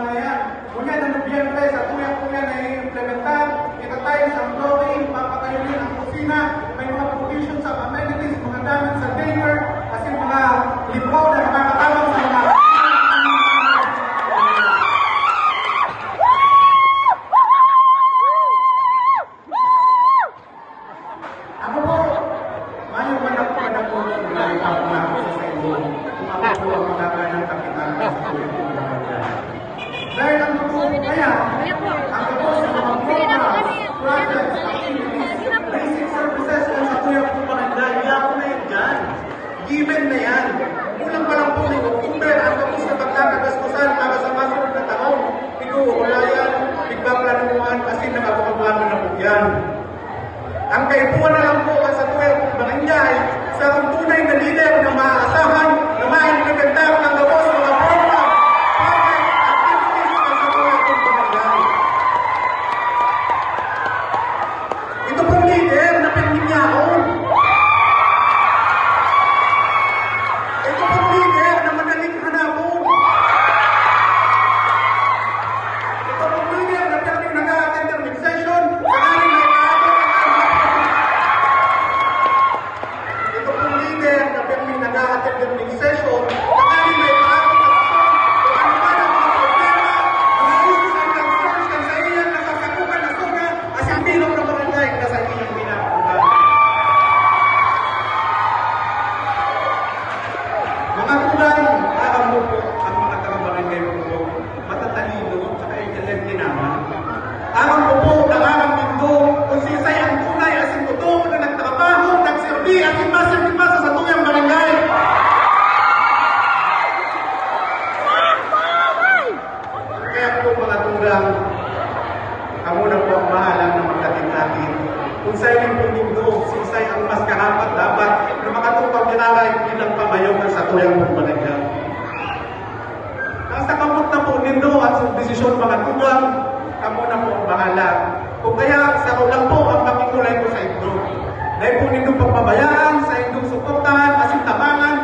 na yan. Ngunit ang nobyembre sa tuya-tuya na i-implementar, kita tayo sa flooring, papatayo din ang kusina, may mga provisions of amenities, mga damit sa daycare, kasi mga libro na nakakatawag sa mga ako po, mayong manak po na ipapangako sa inyo kung ako po ang magaga ng kapitan sa tuya-tuya. Dahil ang totoo kaya, ang totoo sa mga programs, projects, activities, basic services na sa tuya-tuya, dahil ako na yan dyan. Given na yan. Kulang pa lang po ng October, ang tapos na pagkakagastusan para sa masunod na taon. Ito, wala yan. Bigpaplanuhan kasi nakapagpapano na po yan. Ang kaipuan na lang po sa tuya-tuya barangay sa tunay na leader na maaasahan na ma-implementar ang tapos mga program, project, activities na sa tuya-tuya barangay. Ito pong leader na pagminyaon. Ito pong leader na madaling hanapon. Ito pong leader na pagming nag-a-attend ng session sa aling may ito pong leader na pagming nag-a-attend ng session sa aling may kung ano man ang mga problema, mga issues and concerns kan sa iyang nasasakupan na suga as ang bilog ng barangay na sa iyang pinakuhan. Mga kulang, aamo po ang mga taga-barangay po matatalino at intelligent naman. Aam po po, nangangamin do kung sisay ang tunay as in totoo na nagtrabaho, nagsilbi at imbasa sa tuyang barangay. Kaya po mga tunggang, kamo na po ang bahala ng magdating-dating. Kung sa inyong pumundo, sisay ang mas karapat dapat na makatupang ginaray bilang pamayong sa tuyang barangay. Nasa kamot na po nindo at sa desisyon mga tunggang, kamo na po ang bahala. Kung kaya, sa ulang po ang pakikulay ko sa inyo. Dahil po nindo pagpabayaan sa inyong suportahan, asintabangan,